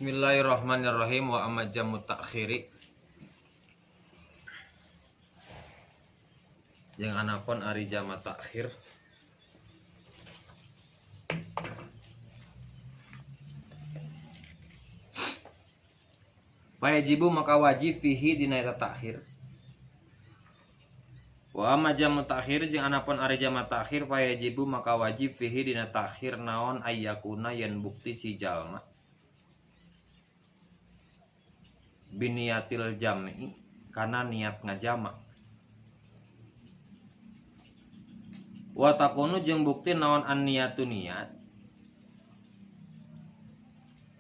Bismillahirrahmanirrahim. Wa amma jamu takhiri yang anapun ari jama takhir wajibu maka wajib fihi dina eta takhir. Wa amma jamu takhir jeung anapun ari jama takhir wajibu maka wajib fihi dina takhir naon ayyakuna yen bukti si jalma biniyatil jam'i kana niat ngajama. Wa takunu jeung bukti naon an niyatu niat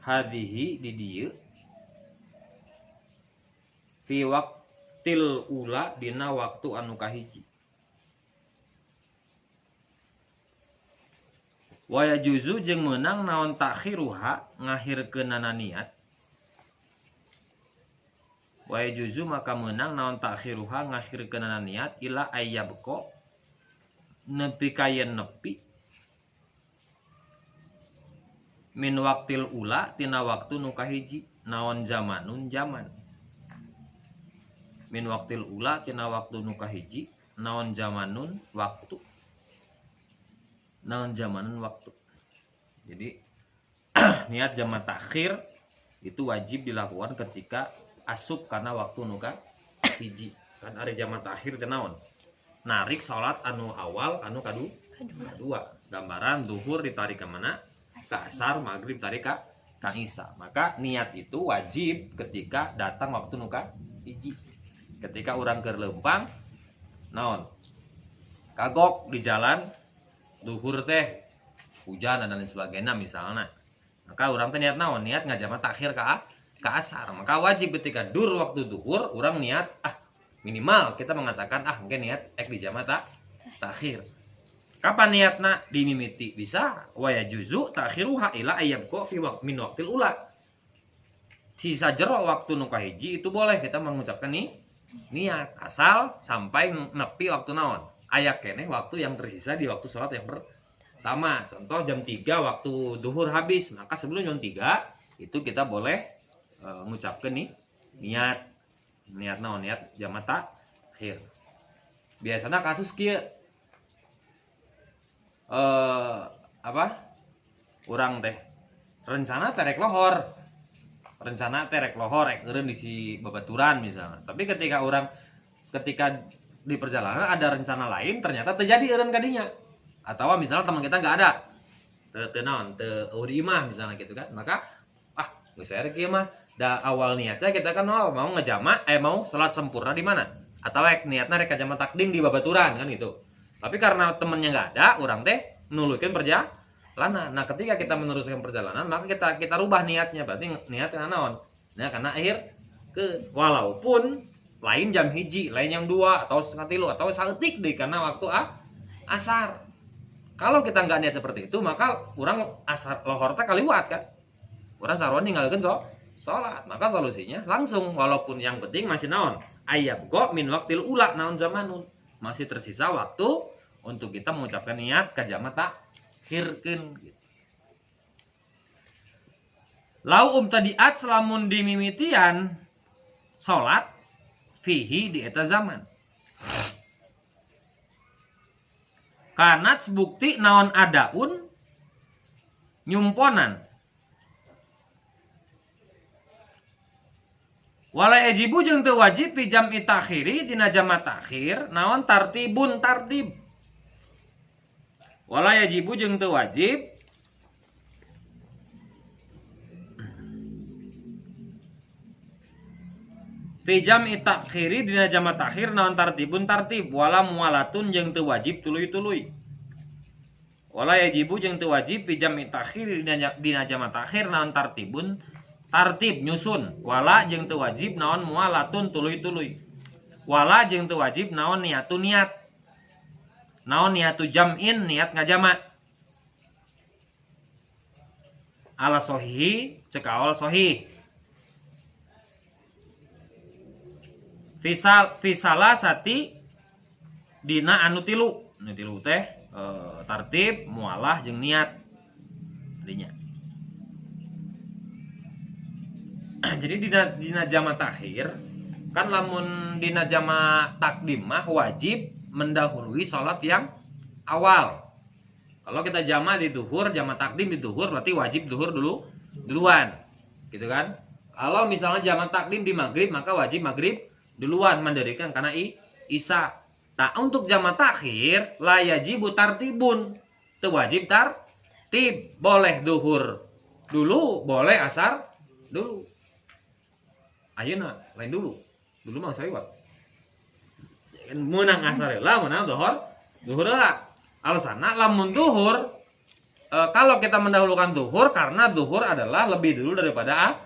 hadhihi di dieu fi waqtil ula dina waktu anu kahiji. Wa yajuzu jeung meunang naon takhiruha ngahirkeunana niat. Wa yajuzu maka meunang naon takhiruha ngahirkeunana niat ila ayyabqa nepi kayen nepi min waqtil ula tina waktu nu kahiji naon zamanun zaman. Min waqtil ula tina waktu nu kahiji naon zamanun waktu. Naon zamanun waktu. Jadi niat jama takhir itu wajib dilakukan ketika asup karena waktu nu kahiji. Kan ari jama takhir teh naon? Narik salat anu awal anu kadua. Gambaran zuhur ditarik ke mana? Ka asar, maghrib tarik ka isya. Maka niat itu wajib ketika datang waktu nu kahiji. Ketika urang keur leumpang naon? Kagok di jalan zuhur teh hujan dan lain sebagainya misalnya. Maka urang teh niat naon? Niat ngajama takhir ka asar. Maka wajib ketika dur waktu zuhur urang niat minimal kita mengatakan mungkin niat di jama takhir. Kapan niatna dimimiti bisa wa yajuzu takhiruha ila ayyabqa fi min waqtil ula. Sisa jero waktu nu kahiji itu boleh kita mengucapkan niat asal sampai nepi waktu naon. Aya keneh waktu yang tersisa di waktu salat yang pertama. Contoh jam 3 waktu duhur habis, maka sebelum jam 3 itu kita boleh mengucapkan niat naon niat jama takhir. Biasanya kasus kieu urang teh rencana terek lohor rek eureun di si babaturan misalnya. Tapi ketika di perjalanan ada rencana lain ternyata terjadi eureun kadinya. Atau misalnya teman kita enggak ada. Teu naon, teu uri imah misalnya gitu kan. Maka geus aya kieu mah da awal niatnya kita kan mau ngejama mau salat sempurna di mana? Atau niatna rek jama takdim di babaturan kan gitu. Tapi karena temennya enggak ada, orang teh nuluykeun perjalanan. Nah, ketika kita meneruskan perjalanan, maka kita rubah niatnya. Berarti niat kana naon? Nah, karena akhir walaupun lain jam hiji, lain jam 2 atau setengah 3 atau saeutik deui karena waktu asar. Kalau kita enggak niat seperti itu, maka orang asar lohor teh kaliwat kan. Urang saron ninggalkeun salat. Maka solusinya langsung walaupun yang penting masih naon? Ayyabqa min waqtil ula naon zamanun. Masih tersisa waktu untuk kita mengucapkan niat ka jama takhirkeun gitu. Lau tadiat selamun dimimitian salat fihi di eta zaman. Kanat bukti naon adaun nyumponan. Wala yajibu jeung teu wajib fi jam'i takhiri dina jama takhir naon tartibun tartib. Wala yajibu jeung teu wajib fi jam'i takhiri dina jama takhir naon tartibun tartib. Wala muwalatun jeung teu wajib tuluy-tuluy. Wala yajibu jeung teu wajib fi jam'i takhiri dina jama takhir naon tartibun tartib nyusun. Wala jeung teu wajib naon mualatun tuluy-tuluy. Wala jeung teu wajib naon niatu niat. Naon niatu jam'in niat ngajama. Ala sohihi cekaol sohih. Fisala sati dina anu tilu. Nu tilu teh tartib, mualah jeung niat. Dinya. Jadi dina jama takhir kan lamun dina jama takdim mah wajib mendahului sholat yang awal. Kalau kita jama di duhur, jama takdim di duhur berarti wajib duhur duluan. Gitu kan? Kalau misalnya jama takdim di maghrib maka wajib maghrib duluan mendirikan karena isya. Nah, untuk jama takhir la yajibu tartibun. Itu wajib tartib. Boleh duhur dulu, boleh asar dulu. Ayeuna lain dulu. Dulu mah sariwat. Menang asar lah, menang duhur lah. Alasanna lamun duhur kalau kita mendahulukan duhur karena duhur adalah lebih dulu daripada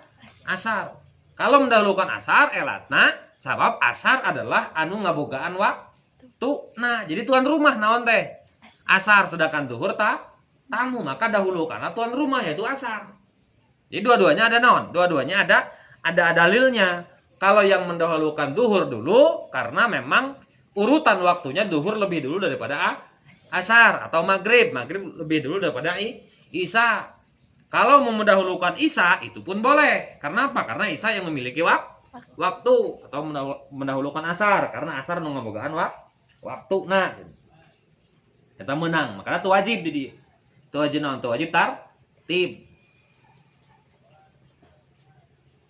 asar. Kalau mendahulukan asar elatna sabab asar adalah anu ngabogaan waktu. Nah, jadi tuan rumah naon teh? Asar, sedangkan duhur tamu, maka dahulukanlah tuan rumah yaitu asar. Jadi dua-duanya ada naon? Dua-duanya ada dalilnya. Kalau yang mendahulukan duhur dulu karena memang urutan waktunya duhur lebih dulu daripada asar atau maghrib lebih dulu daripada isya. Kalau mau mendahulukan isya itu pun boleh. Karena apa? Karena isya yang memiliki waktu atau mendahulukan asar karena asar ngabogaan waktu. Nah, kita menang. Makanya itu wajib di itu wajib naon? Itu wajib tartib.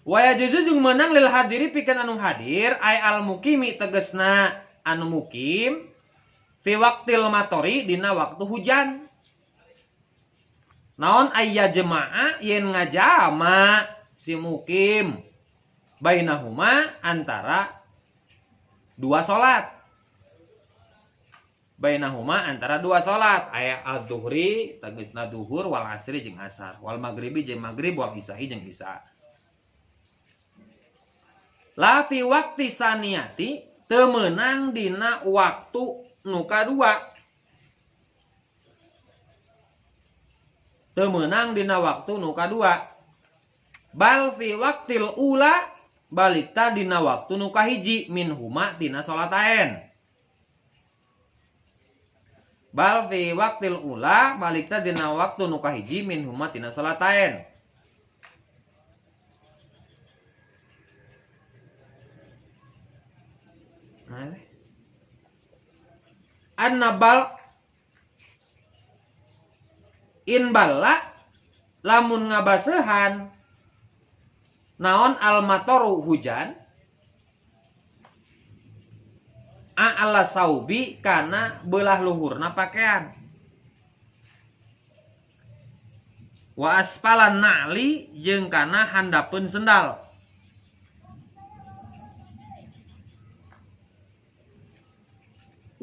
Waya juzu jeung menang lil hadiri pikeun anu hadir ay al mukimi tegesna anu mukim fi waqtil matori dina waktu hujan. Naon aya jemaah yen ngajama si mukim bainahuma antara dua salat. Bainahuma antara dua salat aya al-dhuhri tegesna duhur wal asri jeung asar wal maghribi jeung maghrib wal isya'i jeung isya. La fi waqti saniyati teu meunang dina waktu nu kadua. Teu meunang dina waktu nu kadua. Bal fi waqtil ula balikta dina waktu nu kahiji minhuma dina salataen. Bal fi waqtil ula balikta dina waktu nu kahiji minhuma dina salataen. Annabal in balla lamun ngabaseuhan naon almatoru hujan ala saubi kana belah luhurna pakaian wa aspalan na'li jeung kana handapeun sendal.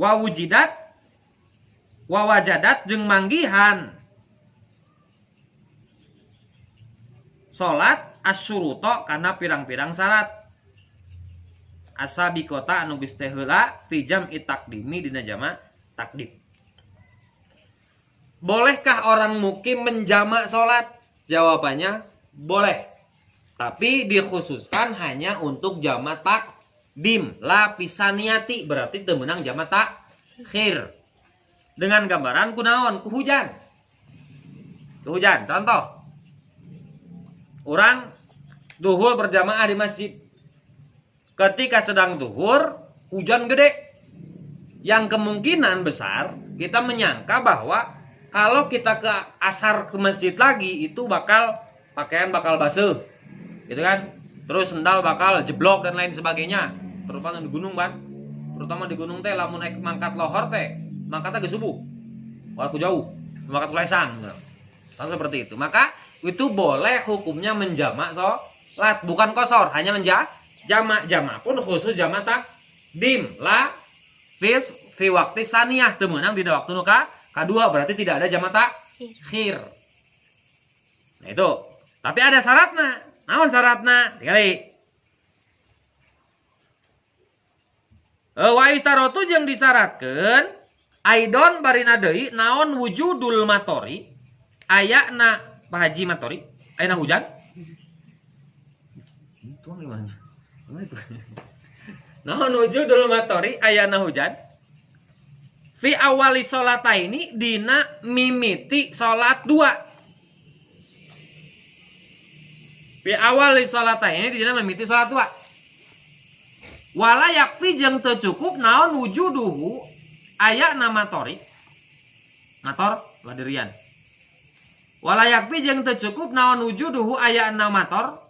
Wa wujidat wa wajadat jeung manggihan salat asyuruto kana pirang-pirang syarat asabiqota anu geus teh heula fi jam'i taqdimi dina jama takdim. Bolehkah orang mukim menjama salat? Jawabannya boleh. Tapi dikhususkan hanya untuk jama takdim, la pisaniyati berarti teu meunang jama takhir. Dengan gambaran kunaon? Ku hujan. Ku hujan. Contoh. Orang duhur berjamaah di masjid. Ketika sedang duhur, hujan gede. Yang kemungkinan besar kita menyangka bahwa kalau kita ke asar ke masjid lagi itu pakaian bakal basuh. Gitu kan? Terus sendal bakal jeblok dan lain sebagainya. Terutama di gunung kan. Terutama di gunung teh lamun naik mangkat lohor teh, mangkatnya ge subuh. Waktu jauh, mangkat lesan. Kan seperti itu. Maka itu boleh hukumnya menjamak salat, bukan kosor, hanya jamak. Jamak pun khusus jamak takdim la fi waqti saniyah teu meunang dina waktu nu kadua, berarti tidak ada jamak takhir. Nah itu. Tapi ada syaratna. Naon syaratna? Tinggali. Wa istarotu jeung disyaratkeun aidon barina deui naon wujudul matori ayana Pak Haji matori ayana hujan. Itu gimana? Gimana itu? Naon wujudul matori ayana hujan? Fi awali sholataini dina mimiti sholat dua. Fi awal salataini di dina mimiti salat dua. Wala yakfi jeung teu cukup naon wujuduhu aya nama tori. Mator ladirian. Wala yakfi jeung teu cukup naon wujuduhu aya nama tor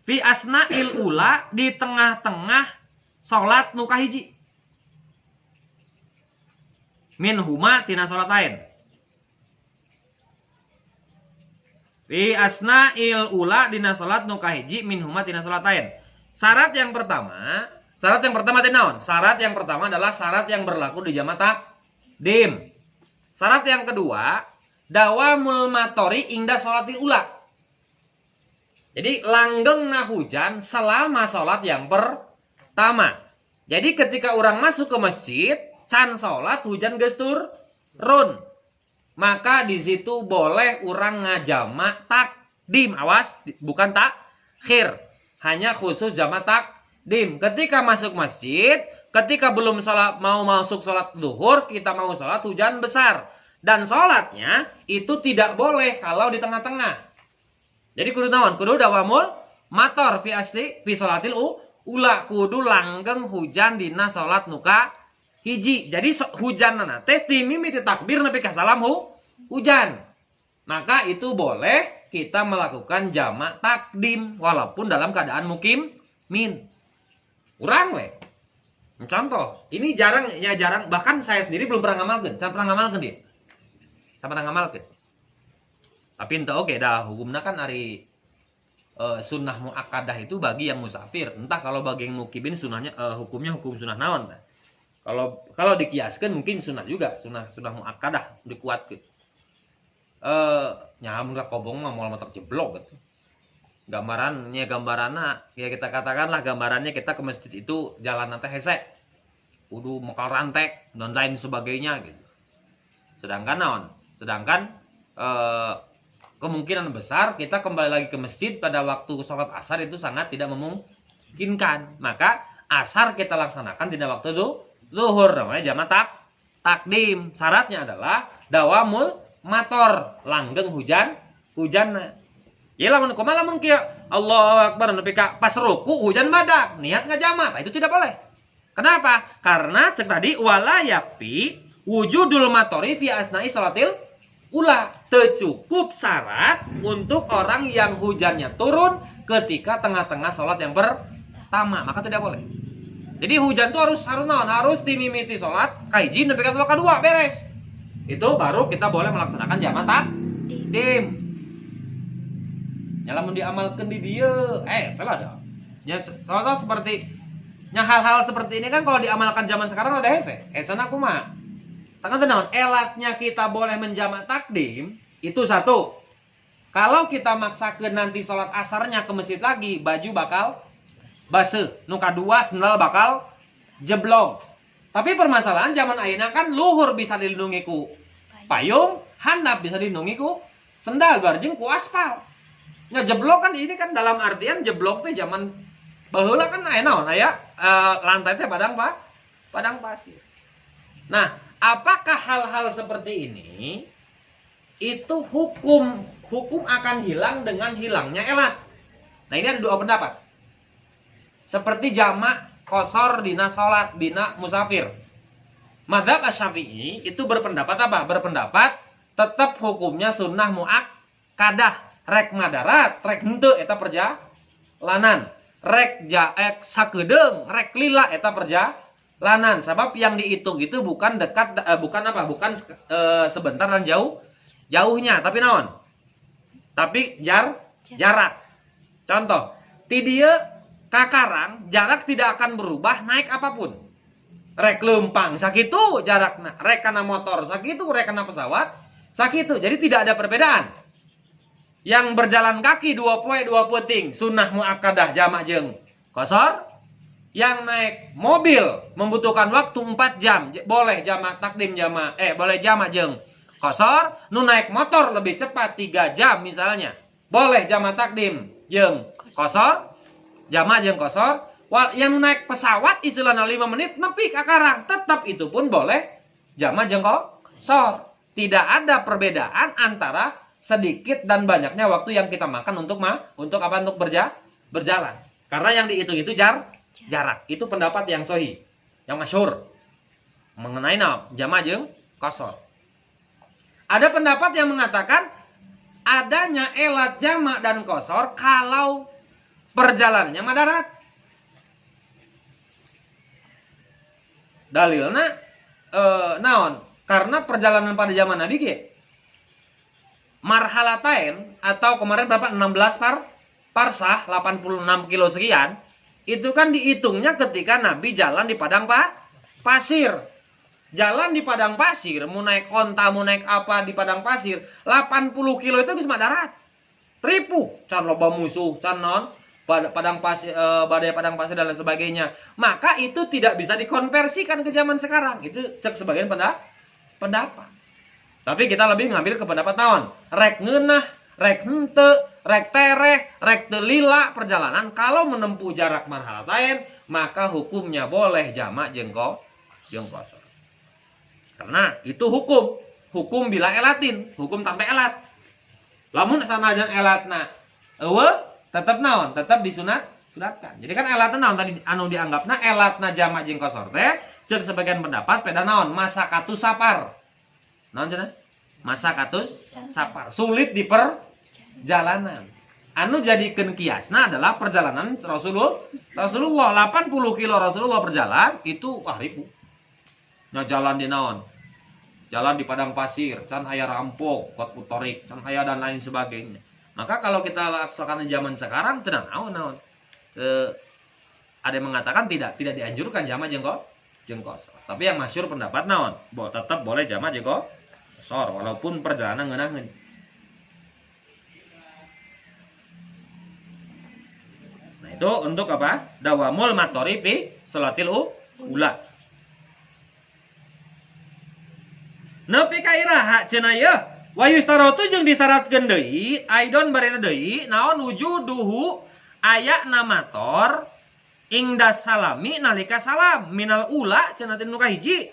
fi asna'il ula di tengah-tengah salat nu kahiji. Min huma tina salat lain. Fi asna'il ula dina salat nu kahiji min huma tina salat lain. Syarat yang pertama teh naon? Syarat yang pertama adalah syarat yang berlaku di jama takdim. Syarat yang kedua, dawamul matori ingda sholatil ula. Jadi langgengna hujan selama sholat yang pertama. Jadi ketika orang masuk ke masjid, can sholat hujan geus turun. Maka di situ boleh orang ngajama takdim. Awas, bukan takhir. Hanya khusus jama takdim. Ketika masuk masjid, ketika belum sholat, mau masuk sholat duhur, kita mau sholat hujan besar. Dan sholatnya itu tidak boleh kalau di tengah-tengah. Jadi kudu naon? Kudu dawamul mator fi asli fi sholatil ula, kudu langgeng hujan dina sholat nuka hiji. Jadi hujan teh timimiti takbir nepi ka salam hujan. Maka itu boleh kita melakukan jamak takdim walaupun dalam keadaan mukimin. Urang we. Contoh, ini jarang bahkan saya sendiri belum pernah ngamalkeun, dia. Sama ngamalkeun. Tapi ente oke dah hukumnya kan ari sunnah muakkadah itu bagi yang musafir. Entah kalau bagi yang mukimin sunnahnya hukumnya hukum sunnah naon. Kalau dikiaskan mungkin sunnah juga, sunnah muakkadah dikuatkeun. Nyamun kobong mah moal motor jeblok gitu. Gambaranna ya kita katakanlah gambarannya kita ke masjid itu jalan teh hese. Kudu mokal rantek dan lain sebagainya gitu. Sedangkan kemungkinan besar kita kembali lagi ke masjid pada waktu sholat asar itu sangat tidak memungkinkan. Maka asar kita laksanakan tidak waktu zuhur, namanya jamak takdim. Syaratnya adalah dawamul mator, langgeng hujanna. Ya lamun kieu Allahu Akbar nepi ka pas ruku hujan badak, niat ngajamak, itu tidak boleh. Kenapa? Karena cek tadi wala yakfi wujudul matori fi asna'i salatil ula, tercukup syarat untuk orang yang hujannya turun ketika tengah-tengah sholat yang pertama, maka tidak boleh. Jadi hujan itu harus naon? Harus dimimiti sholat kaiji nepi ka sholat kedua beres. Itu baru kita boleh melaksanakan jamak takdim. Ya lamun diamalkeun di dieu, salah dah. Ya soalnya seperti hal-hal seperti ini kan kalau diamalkan zaman sekarang ada hese. Hesana kumaha? Tangan tenawan, elatnya kita boleh menjamak takdim itu satu. Kalau kita maksakeun nanti sholat asarnya ke masjid lagi, baju bakal baseuh. Nu kadua sendal bakal jeblok. Tapi permasalahan zaman ayeuna kan luhur bisa dilindungi ku payung, handap bisa dilindungi ku sendal, garjeng ku aspal. Nah jeblok kan ini kan dalam artian jeblok teh zaman baheula kan aya naon aya lantai teh padang pasir. Nah, apakah hal-hal seperti ini itu hukum akan hilang dengan hilangnya elat? Nah, ini ada dua pendapat. Seperti jamak qosor dina salat dina musafir. Madzhab Asy-Syafi'i itu berpendapat apa? Berpendapat tetap hukumnya sunnah muakkadah. Rek madarat, rek henteu eta perjalanan. Rek sakedeung, rek lila eta perjalanan. Sebab yang dihitung itu bukan dekat, bukan sebentar dan jauhnya, tapi naon? Tapi jarak. Contoh, ti dieu ka Karang jarak tidak akan berubah naik apapun. Rek leumpang sakitu jarakna, rek kana motor sakitu, rek kana pesawat sakitu. Jadi tidak ada perbedaan. Yang berjalan kaki 2 poe 2 peuting sunnah muakkadah jamak jeung qosor. Yang naik mobil membutuhkan waktu 4 jam boleh jamak takdim boleh jamak jeung qosor. Nu naik motor lebih cepat 3 jam misalnya boleh jamak takdim jeung qosor, jamak jeung qosor. Yang nu naik pesawat istilahna 5 menit nepi ka Karang tetap itu pun boleh jamak jeung qosor. Tidak ada perbedaan antara sedikit dan banyaknya waktu yang kita makan untuk apa? Untuk berjalan. Karena yang dihitung itu jarak. Itu pendapat yang sahih, yang masyhur mengenai jamak jeung qasar. Ada pendapat yang mengatakan adanya elat jamak dan qasar kalau perjalanannya darat. Dalilna naon? Karena perjalanan pada zaman Nabi ge marhalatain atau kemarin berapa 16 parsah 86 kilo sekian, itu kan dihitungnya ketika Nabi jalan di padang pasir. Jalan di padang pasir, mau naik onta, mau naik apa di padang pasir, 80 kilo itu geus darat. Ripu, can loba musuh, can non padang pasir, badai padang pasir dan lain sebagainya. Maka itu tidak bisa dikonversikan ke zaman sekarang. Itu cek sebagian pendapat. Tapi kita lebih ngambil ke pendapat naon? Rek ngeunah, rek henteu, rek tereh, rek teu lila perjalanan kalau menempuh jarak marhalatain, maka hukumnya boleh jamak jeung qasar. Karena itu hukum bila elatin, hukum tanpa elat. Lamun sanajan elatna eueuh tetap naon? Tetap disunatkan. Jadi kan elatna naon tadi anu dianggapna elatna jamak jeung qasar teh ceuk sebagian pendapat peda naon? Masakatus safar. Naon cenah? Masakatus safar. Sulit di perjalanan. Anu jadikeun kiasna adalah perjalanan Rasulullah 80 kilo Rasulullah berjalan itu ribu. Nya jalan di naon? Jalan di padang pasir, can aya rampok, kot putorik, can aya dan lain sebagainya. Maka kalau kita laksanakan zaman sekarang tenang naon. Ada yang mengatakan tidak dianjurkan jamak jeung qasar. Tapi yang masyhur pendapat naon? Tetap boleh jamak jeung qasar walaupun perjalanan ngeunaheun. Nah, itu untuk apa? Dawamul matori fi salatil ula. Nepi ka iraha cenah ye. Wa yustaratu jeung disyaratkeun deui, aidon barena deui, naon wujuduhu aya namator ingda salami nalika salam minal ula cenah tinu kahiji.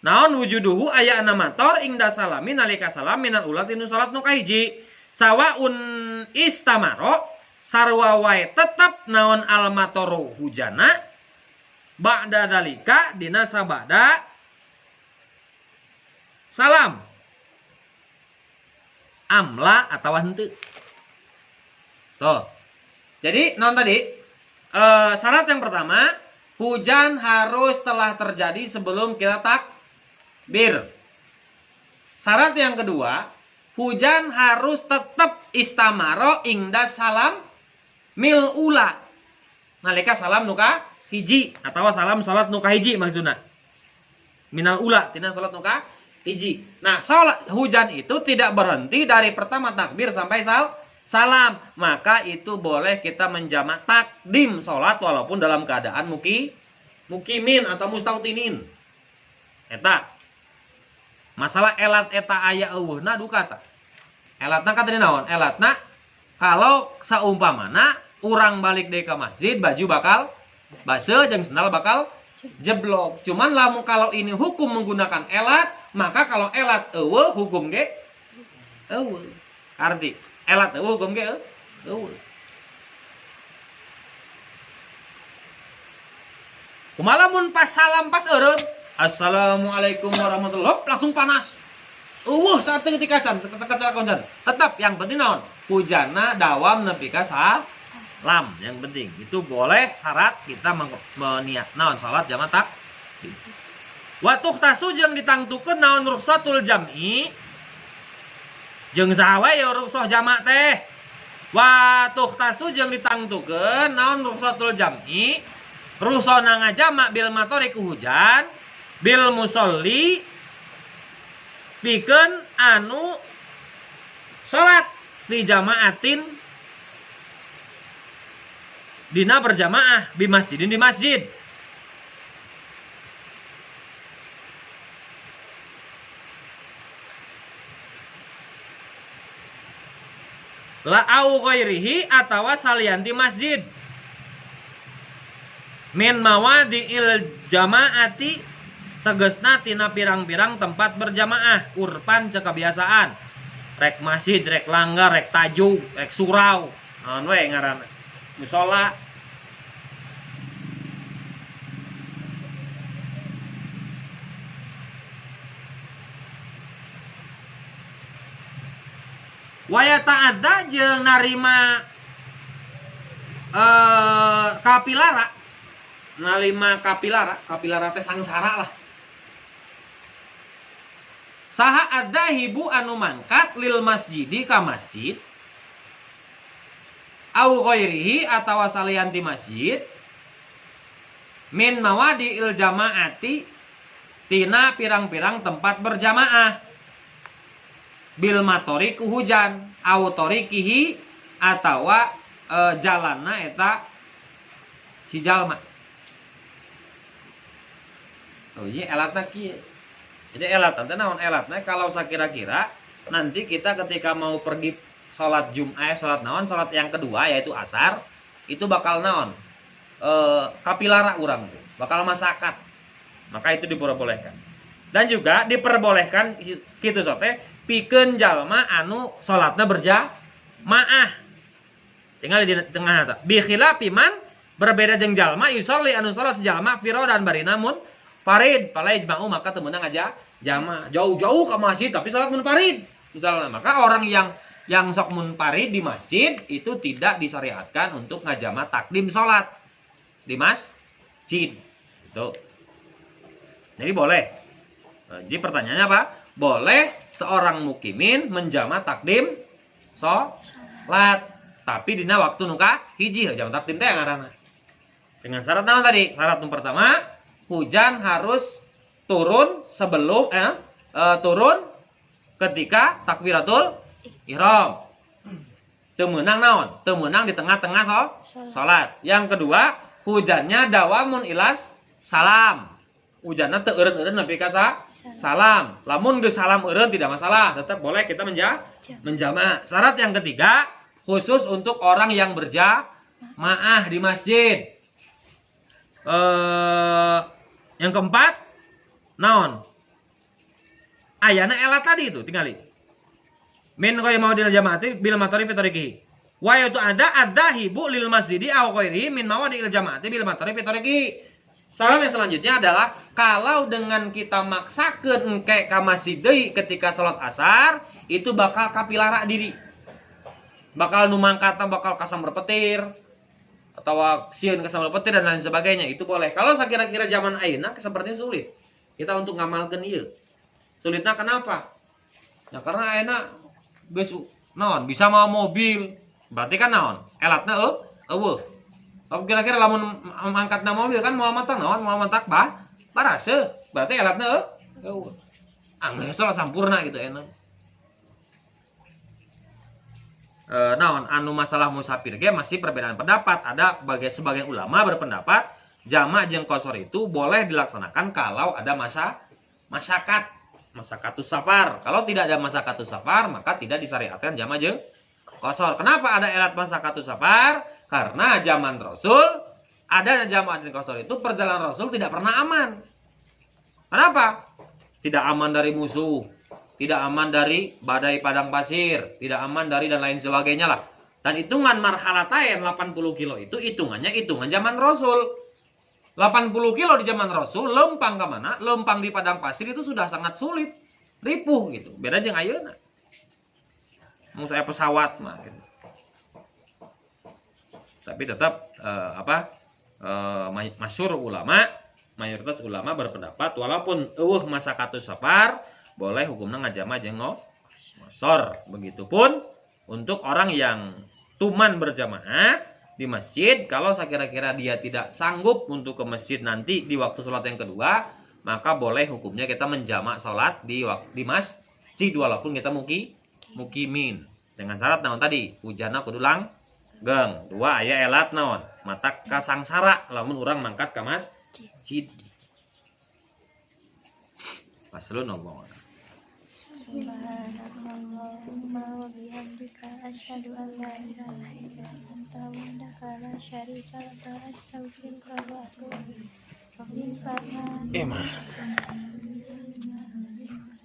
Naon wujuduhu aya namator ingda salami nalika salam minal ula tinu salat nu kahiji. Sawaun istamaro sarua wae tetep naon almatoru hujana ba'da dalika dina sabada salam amla atau henteu. Tuh. Jadi non tadi syarat yang pertama hujan harus telah terjadi sebelum kita takbir. Syarat yang kedua hujan harus tetap istamaro ingda salam mil ula nalika salam nuka hiji atau salam salat nuka hiji maksudna minal ula tina salat nuka hiji. Nah, salat hujan itu tidak berhenti dari pertama takbir sampai salam. Maka itu boleh kita menjamak takdim salat walaupun dalam keadaan mukimin atau mustautinin. Eta. Masalah elat eta aya eueuhna duka tah. Elatna ka tadi naon? Elatna kalau saumpamana urang balik deui ka masjid baju bakal baseuh jeung sendal bakal jeblok. Cuman lamun kalau ini hukum menggunakan elat, maka kalau elat eueuh hukum ge eueuh. Arti elat eueuh hukum ge eueuh. Kumaha lamun pas salam pas eureun, assalamualaikum warahmatullahi langsung panas. Eueuh saat ketika can sekecak-kecak tetap yang penting naon? Hujanna dawam nepi ka salam. Yang penting itu boleh syarat kita meniat naon salat jamak takdim. Wa tuqtasu jeung ditangtukeun naon rukhsatul jam'i jeung saha wae rukhsah jamak teh. Wa tuqtasu jeung ditangtukeun naon rukhsatul jam'i rukhsana ngajamak bil matori ku hujan bil musolli pikeun anu salat di jamaatin dina berjamaah di masjidin di masjid. La au ghairihi atawa salianti masjid. Min mawadi'il jamaati tegesna tina pirang-pirang tempat berjamaah, urpan cek kebiasaan. Rek masjid, rek langgar, rek tajuk, rek surau. Naon we ngaranna? Musola. Waya ta'adda jeung narima kapilara. Narima kapilara teh sangsara lah. Saha ada hibu anu mangkat lil masjidi ka masjid au ghairihi atawa salian ti masjid min mawadi il jamaati tina pirang-pirang tempat berjamaah bil matori ku hujan au torikihi atawa jalanna eta si jalma. Oh iya elatna kieu. Jadi elatan teh naon elatna kalau sakira-kira nanti kita ketika mau pergi salat Jumat, salat naon, salat yang kedua yaitu asar, itu bakal naon? Kapilara urang tuh, bakal masakat. Maka itu diperbolehkan. Dan juga diperbolehkan kitu sote pikeun jalma anu salatna berjamaah. Tinggal di tengah eta. Bi khilafi man berbeda jeung jalma yusolli anu salat sejalma firadan bari namun farid palai jma'u maka temenang aja jama jauh-jauh ke masjid tapi salat munfarid misalnya, maka orang yang sok munfarid di masjid itu tidak disyariatkan untuk ngajama takdim salat di masjid itu. Jadi boleh. Jadi pertanyaannya apa? Boleh seorang mukimin menjama takdim salat tapi dina waktu nuka hiji jama takdim teh ngaranna. Dengan syarat naon tadi? Syarat yang pertama hujan harus turun sebelum turun ketika takbiratul ihram. Teu meunang naon? Teu meunang di tengah-tengah salat. Yang kedua, hujannya dawamun ilas salam. Hujanna teu eureun-eureun nepi ka salam. Lamun geus salam eureun tidak masalah, tetap boleh kita menjama. Syarat yang ketiga, khusus untuk orang yang berjamaah di masjid. Yang keempat, naon? Ayana elat tadi itu tinggali. Min koy mau dil jamaati bil matori fitoriki. Wa itu ada hibu lil masjidi aw ghairihi min mawadi il jamaati bil matori fitoriki. Saran yang selanjutnya adalah kalau dengan kita maksakeun engke ka masjid deui ketika salat asar, itu bakal kapilara diri. Bakal nu mangkatna bakal kasamber petir atau sieun kasamber petir dan lain sebagainya, itu boleh. Kalau kira-kira zaman ayeuna sepertinya sulit kita untuk ngamalkeun ieu. Sulitnya kenapa? Ya karena ayeuna geus naon bisa mawa mobil. Berarti kan naon? Elatna eueuh. Kalau kira-kira lamun mangkatna mobil kan moal matak naon? Moal matak barase. Berarti elatna eueuh. Anggeus lah sampurna gitu enak. Naon anu masalah musafir ge masih perbedaan pendapat. Ada sebagian ulama berpendapat jama' jeung qashar itu boleh dilaksanakan kalau ada masakatus safar. Kalau tidak ada masakatus safar maka tidak disyariatkan jama' jeung qashar. Kenapa ada elat masakatus safar? Karena zaman Rasul adanya jama' dan qashar itu perjalanan Rasul tidak pernah aman. Kenapa? Tidak aman dari musuh, tidak aman dari badai padang pasir, tidak aman dari dan lain sebagainya lah. Dan hitungan marhalatain 80 kilo itu hitungan zaman Rasul. 80 kilo di zaman Rasul, lempang ke mana? Lempang di padang pasir itu sudah sangat sulit, ripuh gitu. Beda jeung ayeuna. Mau saya pesawat mah gitu. Tapi tetap masyhur ulama, mayoritas ulama berpendapat walaupun masakatus safar boleh hukumnya ngajama jeung qashar. Begitupun untuk orang yang tuman berjamaah di masjid, kalau kira-kira dia tidak sanggup untuk ke masjid nanti di waktu sholat yang kedua, maka boleh hukumnya kita menjamak sholat di masjid walaupun kita mukimin. Dengan syarat naon tadi? Hujanna kudu langgeng. Dua aya elat naon? Matak kasangsara lamun urang mangkat ka masjid. Paslun ngomong. Subhanallahumma wa bihamdika asyhadu an la ilaha illa anta wa la syarika laka astaghfiruka wa atubu ilaik. Emang